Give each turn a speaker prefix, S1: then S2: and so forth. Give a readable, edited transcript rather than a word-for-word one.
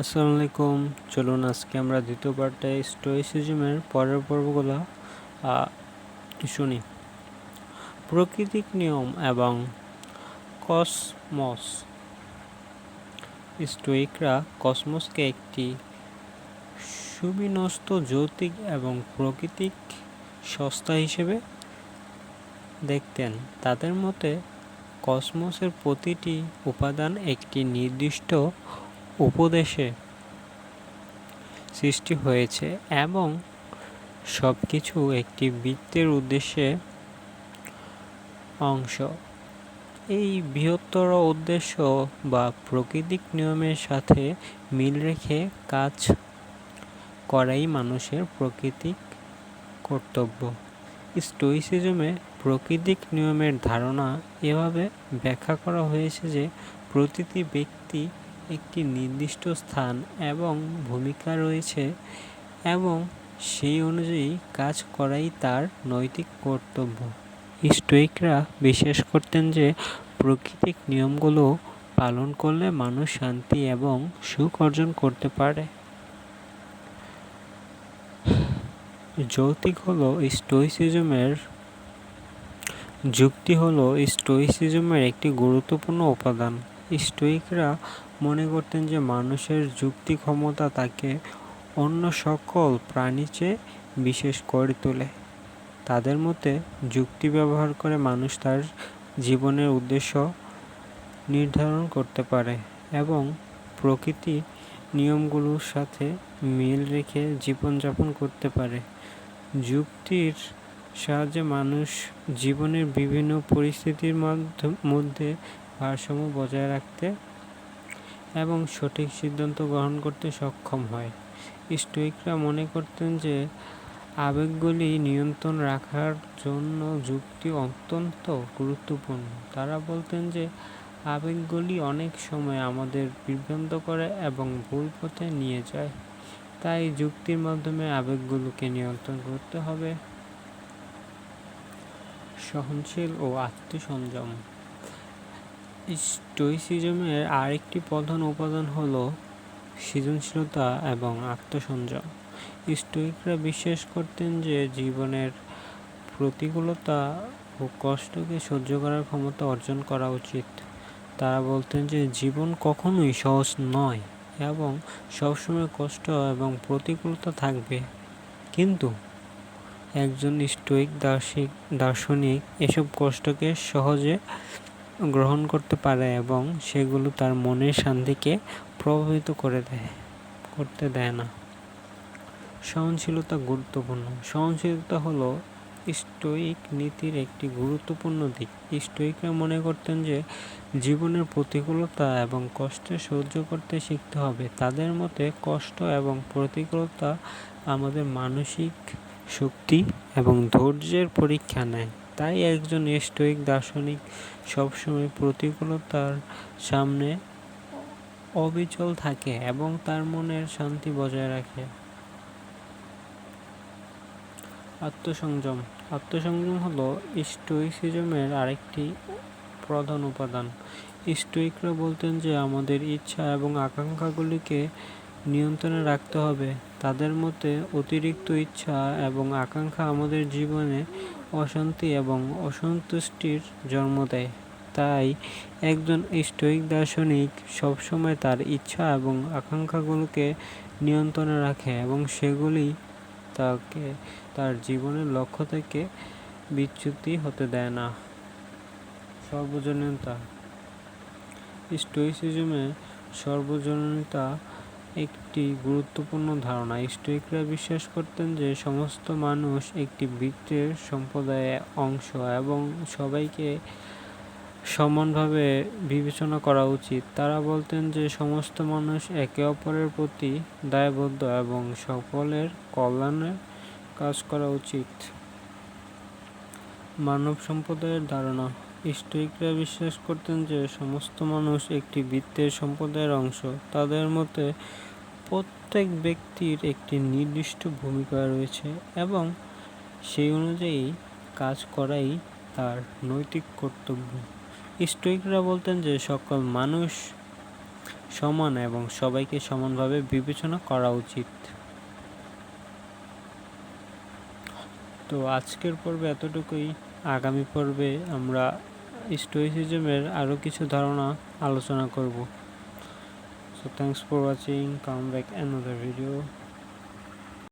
S1: আসসালামু আলাইকুম। চলুন আজকে আমরা দ্বিতীয় পার্টে স্টোইসিজমের পরের পর্বগুলো শুনি। প্রাকৃতিক নিয়ম এবং কসমস। স্টোইকরা কসমসকে একটি সুবিন্যস্ত যৌক্তিক এবং প্রাকৃতিক সত্তা হিসেবে দেখতেন। তাদের মতে কসমসের প্রতিটি উপাদান একটি নির্দিষ্ট উপদেশে সৃষ্টি হয়েছে এবং সব কিছু একটি বৃত্তের উদ্দেশ্যে অংশ। এই বৃহত্তর উদ্দেশ্য বা প্রাকৃতিক নিয়মের সাথে মিল রেখে কাজ করাই মানুষের প্রাকৃতিক কর্তব্য। স্টোইসিজমে প্রাকৃতিক নিয়মের ধারণা এভাবে ব্যাখ্যা করা হয়েছে যে প্রতিটি ব্যক্তি একটি নির্দিষ্ট স্থান এবং ভূমিকা রয়েছে এবং সেই অনুযায়ী কাজ করাই তার নৈতিক কর্তব্য। স্টোইকরা বিশ্বাস করতেন যে প্রাকৃতিক নিয়মগুলো পালন করলে মানুষ শান্তি এবং সুখ অর্জন করতে পারে। যৌক্তিক হলো যুক্তি হলো স্টোইসিজমের একটি গুরুত্বপূর্ণ উপাদান। স্টোইকরা মনে করতেন যে মানুষের যুক্তি ক্ষমতা তাকে অন্য সকল প্রাণীর চেয়ে বিশেষ করে তোলে। তাদের মতে যুক্তি ব্যবহার করে মানুষ তার জীবনের উদ্দেশ্য নির্ধারণ করতে পারে এবং প্রকৃতি নিয়মগুলোর সাথে মিল রেখে জীবনযাপন করতে পারে। যুক্তির সাহায্যে মানুষ জীবনের বিভিন্ন পরিস্থিতির মধ্যে ভারসাম্য বজায় রাখতে এবং সঠিক সিদ্ধান্ত গ্রহণ করতে সক্ষম হয়। স্টোইকরা মনে করতেন যে আবেগগুলি নিয়ন্ত্রণ রাখার জন্য যুক্তি অত্যন্ত গুরুত্বপূর্ণ। তারা বলতেন যে আবেগগুলি অনেক সময় আমাদের বিভ্রান্ত করে এবং ভুল পথে নিয়ে যায়, তাই যুক্তির মাধ্যমে আবেগগুলোকে নিয়ন্ত্রণ করতে হবে। সহনশীল ও আত্মসংযম। স্টোইসিজমের আরেকটি প্রধান উপাদান হল সৃজনশীলতা এবং আত্মসংযম। স্টোইকরা বিশ্বাস করতেন যে জীবনের প্রতিকূলতা ও কষ্টকে সহ্য করার ক্ষমতা অর্জন করা উচিত। তারা বলতেন যে জীবন কখনোই সহজ নয় এবং সবসময় কষ্ট এবং প্রতিকূলতা থাকবে, কিন্তু একজন স্টোইক দার্শনিক এসব কষ্টকে সহজে গ্রহণ করতে পারে এবং সেগুলো তার মনের শান্তিকে প্রভাবিত করতে দেয় না। সহনশীলতা গুরুত্বপূর্ণ। সহনশীলতা হলো স্টোইক নীতির একটি গুরুত্বপূর্ণ দিক। স্টোইকরা মনে করতেন যে জীবনের প্রতিকূলতা এবং কষ্ট সহ্য করতে শিখতে হবে। তাদের মতে কষ্ট এবং প্রতিকূলতা আমাদের মানসিক শক্তি এবং ধৈর্যের পরীক্ষা নেয়। তাই একজন স্টোইক দার্শনিক সবসময় প্রতিকূলতার সামনে অবিচল থাকে এবং তার মনের শান্তি বজায় রাখে। আত্মসংযম। আত্মসংযম হলো স্টোইসিজমের আরেকটি প্রধান উপাদান। স্টোইকরা বলতেন যে আমাদের ইচ্ছা এবং আকাঙ্ক্ষাগুলিকে নিয়ন্ত্রণে রাখতে হবে। তাদের মতে অতিরিক্ত ইচ্ছা এবং আকাঙ্ক্ষা আমাদের জীবনে অশান্তি এবং অসন্তুষ্টির জন্ম দেয়। তাই একজন স্টোইক দার্শনিক সবসময় তার ইচ্ছা এবং আকাঙ্ক্ষাগুলোকে নিয়ন্ত্রণে রাখে এবং সেগুলি তাকে তার জীবনের লক্ষ্য থেকে বিচ্যুতি হতে দেয় না। সর্বজনীনতা। স্টোইসিজমে সর্বজনীনতা একটি গুরুত্বপূর্ণ ধারণা। স্টোইকরা বিশ্বাস করতেন যে সমস্ত মানুষ একটি বৃত্তের সম্প্রদায়ের অংশ এবং সবাইকে সমানভাবে বিবেচনা করা উচিত। তারা বলতেন যে সমস্ত মানুষ একে অপরের প্রতি দায়বদ্ধ এবং সকলের কল্যাণে কাজ করা উচিত। মানব সম্প্রদায়ের ধারণা। স্টোইকরা বিশ্বাস করতেন যে সমস্ত মানুষ একটি বৃত্তের সম্প্রদায়ের অংশ। তাদের মতে প্রত্যেক ব্যক্তির একটি নির্দিষ্ট ভূমিকা রয়েছে এবং সেই অনুযায়ী কাজ করাই তার নৈতিক কর্তব্য। স্টোইকরা বলতেন যে সকল মানুষ সমান এবং সবাইকে সমানভাবে বিবেচনা করা উচিত। তো আজকের পর্বে এতটুকুই। আগামী পর্বে আমরা স্টোইসিজমের আরও কিছু ধারণা আলোচনা করব। So thanks for watching. Come back another video.